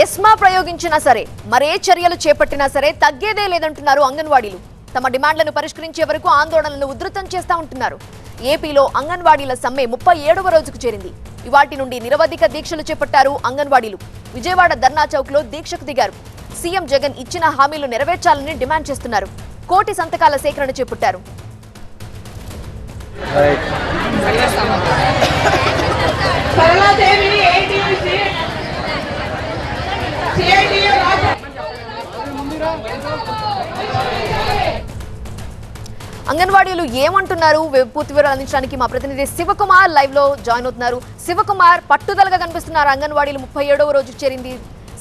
ESMA ప్రయోగించినా సరే మరే చర్యలు చేపట్టినా సరే తగ్గేదే లేదంటున్నారు అంగన్వాడీలు. తమ డిమాండ్లను పరిష్కరించే వరకు ఆందోళనలను ఉధృతం చేస్తా ఉంటున్నారు. ఏపీలో అంగన్వాడీల సమ్మె 37వ రోజుకు చేరింది. ఇవాటి నుండి నిరవధిక దీక్షలు చేపట్టారు అంగన్వాడీలు. విజయవాడ ధర్నా చౌక్ లో దీక్షకు దిగారు. సీఎం జగన్ ఇచ్చిన హామీలు నెరవేర్చాలని డిమాండ్ చేస్తున్నారు. 1 కోటి సంతకాల సేకరణ చేపట్టారు. అంగన్వాడీలు ఏమంటున్నారు పూర్తి వివరాలు అందించడానికి మా ప్రతినిధి శివకుమార్ లైవ్ లో జాయిన్ అవుతున్నారు. శివకుమార్, పట్టుదలగా కనిపిస్తున్నారు అంగన్వాడీలు. 37వ రోజు చేరింది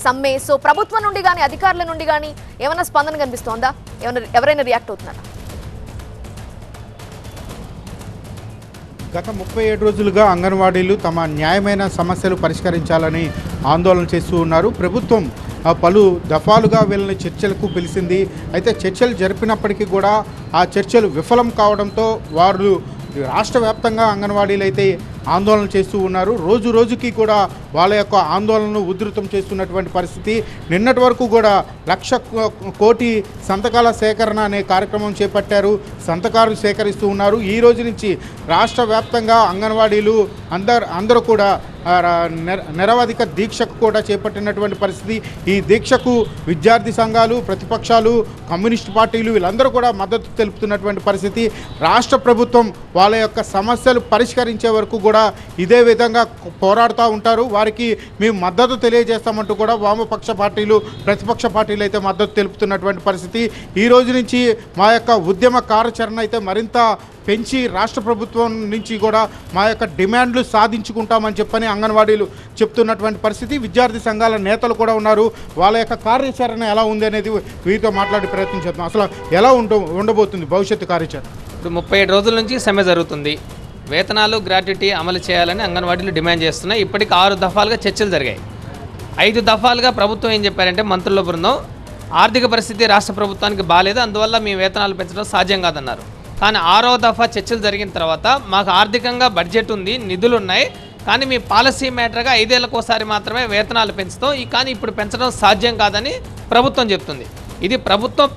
సమ్మె. సో ప్రభుత్వం నుండి గానీ అధికారుల నుండి గానీ ఏమైనా స్పందన కనిపిస్తోందా? ఎవరైనా రియాక్ట్ అవుతున్నారా? గత 37 రోజులుగా అంగన్వాడీలు తమ న్యాయమైన సమస్యలు పరిష్కరించాలని ఆందోళన చేస్తూ ఉన్నారు. ప్రభుత్వం పలు దఫాలుగా వీళ్ళని చర్చలకు పిలిచింది. అయితే చర్చలు జరిపినప్పటికీ కూడా ఆ చర్చలు విఫలం కావడంతో వారు రాష్ట్ర వ్యాప్తంగా అంగన్వాడీలు అయితే ఆందోళన చేస్తూ ఉన్నారు. రోజు రోజుకి కూడా వాళ్ళ యొక్క ఆందోళనను ఉధృతం చేస్తున్నటువంటి పరిస్థితి. నిన్నటి వరకు కూడా 1 కోటి సంతకాల సేకరణ అనే కార్యక్రమం చేపట్టారు. సంతకాలు సేకరిస్తూ ఉన్నారు. ఈ రోజు నుంచి రాష్ట్ర వ్యాప్తంగా అంగన్వాడీలు అందరూ కూడా నిరవధిక దీక్షకు కూడా చేపట్టినటువంటి పరిస్థితి. ఈ దీక్షకు విద్యార్థి సంఘాలు, ప్రతిపక్షాలు, కమ్యూనిస్ట్ పార్టీలు వీళ్ళందరూ కూడా మద్దతు తెలుపుతున్నటువంటి పరిస్థితి. రాష్ట్ర ప్రభుత్వం వాళ్ళ యొక్క సమస్యలు పరిష్కరించే వరకు కూడా ఇదే విధంగా పోరాడుతూ ఉంటారు. వారికి మేము మద్దతు తెలియజేస్తామంటూ కూడా వామపక్ష పార్టీలు, ప్రతిపక్ష పార్టీలు అయితే మద్దతు తెలుపుతున్నటువంటి పరిస్థితి. ఈ రోజు నుంచి మా యొక్క ఉద్యమ కార్యాచరణ అయితే మరింత పెంచి రాష్ట్ర ప్రభుత్వం నుంచి కూడా మా యొక్క డిమాండ్లు సాధించుకుంటామని చెప్పని అంగన్వాడీలు చెప్తున్నటువంటి పరిస్థితి. విద్యార్థి సంఘాల నేతలు కూడా ఉన్నారు. వాళ్ళ యొక్క కార్యాచరణ ఎలా ఉంది అనేది వీరితో మాట్లాడే ప్రయత్నం చేద్దాం. అసలు ఎలా ఉండబోతుంది భవిష్యత్తు కార్యాచరణ? ఇప్పుడు 37 రోజుల నుంచి సమ్మె జరుగుతుంది. వేతనాలు, గ్రాట్యుటీ అమలు చేయాలని అంగన్వాడీలు డిమాండ్ చేస్తున్నాయి. ఇప్పటికి 6 దఫాలుగా చర్చలు జరిగాయి. 5 దఫాలుగా ప్రభుత్వం ఏం చెప్పారంటే, మంత్రుల బృందం ఆర్థిక పరిస్థితి రాష్ట్ర ప్రభుత్వానికి బాగాలేదు, అందువల్ల మీ వేతనాలు పెంచడం సాధ్యం కాదన్నారు. కానీ 6వ దఫా చర్చలు జరిగిన తర్వాత మాకు ఆర్థికంగా బడ్జెట్ ఉంది, నిధులు ఉన్నాయి, కానీ మీ పాలసీ మ్యాటర్గా 5 ఏళ్లకోసారి మాత్రమే వేతనాలు పెంచుతాం, కానీ ఇప్పుడు పెంచడం సాధ్యం కాదని ప్రభుత్వం చెప్తుంది. ఇది ప్రభుత్వం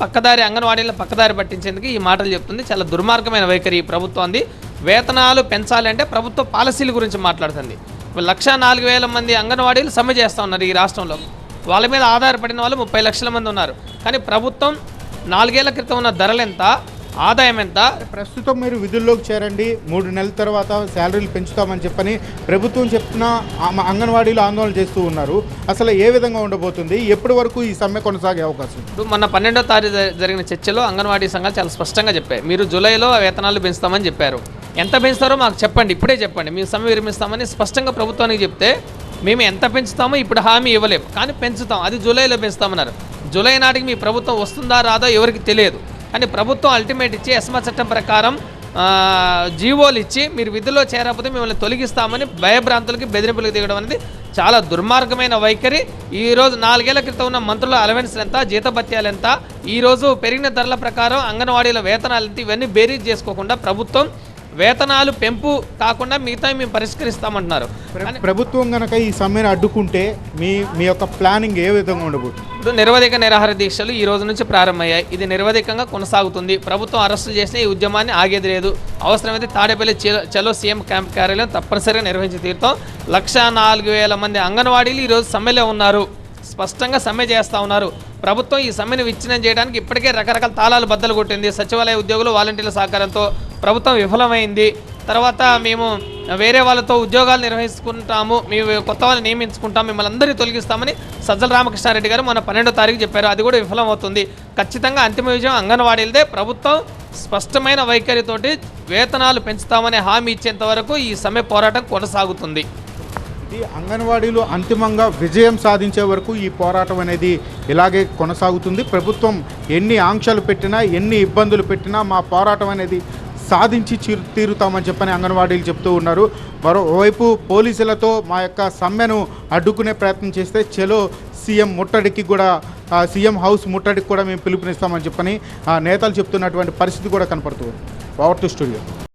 అంగన్వాడీల పక్కదారి పట్టించేందుకు ఈ మాటలు చెప్తుంది. చాలా దుర్మార్గమైన వైఖరి ఈ ప్రభుత్వం. వేతనాలు పెంచాలి అంటే ప్రభుత్వ పాలసీల గురించి మాట్లాడుతుంది. ఇప్పుడు 1,04,000 మంది అంగన్వాడీలు సమ్మె చేస్తూ ఉన్నారు ఈ రాష్ట్రంలో. వాళ్ళ మీద ఆధారపడిన వాళ్ళు 30 లక్షల మంది ఉన్నారు. కానీ ప్రభుత్వం 4 ఏళ్ల క్రితం ఉన్న ధరలు ఎంత, ఆదాయం ఎంత? ప్రస్తుతం మీరు విధుల్లోకి చేరండి, 3 నెలల తర్వాత శాలరీలు పెంచుతామని చెప్పని ప్రభుత్వం చెప్తున్నా అంగన్వాడీలు ఆందోళన చేస్తూ ఉన్నారు. అసలు ఏ విధంగా ఉండబోతుంది? ఎప్పటి వరకు ఈ సమ్మె కొనసాగే అవకాశం? ఇప్పుడు మొన్న 12వ తారీఖు జరిగిన చర్చలో అంగన్వాడీ సంఘాలు చాలా స్పష్టంగా చెప్పాయి, మీరు జూలైలో వేతనాలు పెంచుతామని చెప్పారు. ఎంత పెంచుతారో మాకు చెప్పండి, ఇప్పుడే చెప్పండి, మేము సమ్మె విరమిస్తామని స్పష్టంగా ప్రభుత్వానికి చెప్తే, మేము ఎంత పెంచుతామో ఇప్పుడు హామీ ఇవ్వలేము, కానీ పెంచుతాం, అది జూలైలో పెంచుతామన్నారు. జూలై నాటికి మీ ప్రభుత్వం వస్తుందా రాదో ఎవరికి తెలియదు. కానీ ప్రభుత్వం అల్టిమేట్ ఇచ్చి ఎస్మా చట్టం ప్రకారం జీవోలు ఇచ్చి మీరు విధుల్లో చేరకపోతే మిమ్మల్ని తొలగిస్తామని భయభ్రాంతులకి, బెదిరింపులకు దిగడం అనేది చాలా దుర్మార్గమైన వైఖరి. ఈరోజు 4 ఏళ్ల క్రితం ఉన్న మంత్రుల అలవెన్స్లు ఎంత, జీతభత్యాలు ఎంత, ఈరోజు పెరిగిన ధరల ప్రకారం అంగన్వాడీల వేతనాలు ఎంత, ఇవన్నీ బేరీజ్ చేసుకోకుండా ప్రభుత్వం వేతనాలు పెంపు కాకుండా మిగతా మేము పరిష్కరిస్తామంటున్నారు. ప్రభుత్వం కనుక ఈ సమ్మెను అడ్డుకుంటే మీ యొక్క ప్లానింగ్ ఏ విధంగా ఉండబోతుంది? ఇప్పుడు నిరవధిక నిరాహార దీక్షలు ఈ రోజు నుంచి ప్రారంభమయ్యాయి. ఇది నిరవధికంగా కొనసాగుతుంది. ప్రభుత్వం అరెస్టు చేసిన ఈ ఉద్యమాన్ని ఆగేది లేదు. అవసరమైతే తాడేపల్లి చలో సీఎం క్యాంప్ కార్యాలయం తప్పనిసరిగా నిర్వహించి తీరుతాం. 1,04,000 మంది అంగన్వాడీలు ఈరోజు సమ్మెలో ఉన్నారు, స్పష్టంగా సమ్మె చేస్తూ ఉన్నారు. ప్రభుత్వం ఈ సమ్మెను విచ్ఛిన్నం చేయడానికి ఇప్పటికే రకరకాల తాళాలు బద్దలు కొట్టింది. సచివాలయ ఉద్యోగులు, వాలంటీర్ల సహకారంతో ప్రభుత్వం విఫలమైంది. తర్వాత మేము వేరే వాళ్ళతో ఉద్యోగాలు నిర్వహించుకుంటాము, మేము కొత్త వాళ్ళని నియమించుకుంటాం, మిమ్మల్ని అందరినీ తొలగిస్తామని సజ్జల రామకృష్ణారెడ్డి గారు మొన్న 12వ తారీఖు చెప్పారు. అది కూడా విఫలం అవుతుంది. ఖచ్చితంగా అంతిమ విజయం అంగన్వాడీలదే. ప్రభుత్వం స్పష్టమైన వైఖరితోటి వేతనాలు పెంచుతామనే హామీ ఇచ్చేంత వరకు ఈ సమ్మె పోరాటం కొనసాగుతుంది. ఈ అంగన్వాడీలు అంతిమంగా విజయం సాధించే వరకు ఈ పోరాటం అనేది ఇలాగే కొనసాగుతుంది. ప్రభుత్వం ఎన్ని ఆంక్షలు పెట్టినా, ఎన్ని ఇబ్బందులు పెట్టినా మా పోరాటం అనేది సాధించి తీరుతామని చెప్పని అంగన్వాడీలు చెప్తూ ఉన్నారు. మరోవైపు పోలీసులతో మా యొక్క సమ్మెను అడ్డుకునే ప్రయత్నం చేస్తే చలో సీఎం ముట్టడికి కూడా, సీఎం హౌస్ ముట్టడికి కూడా మేము పిలుపునిస్తామని చెప్పని నేతలు చెప్తున్నటువంటి పరిస్థితి కూడా కనపడుతుంది. Power to studio.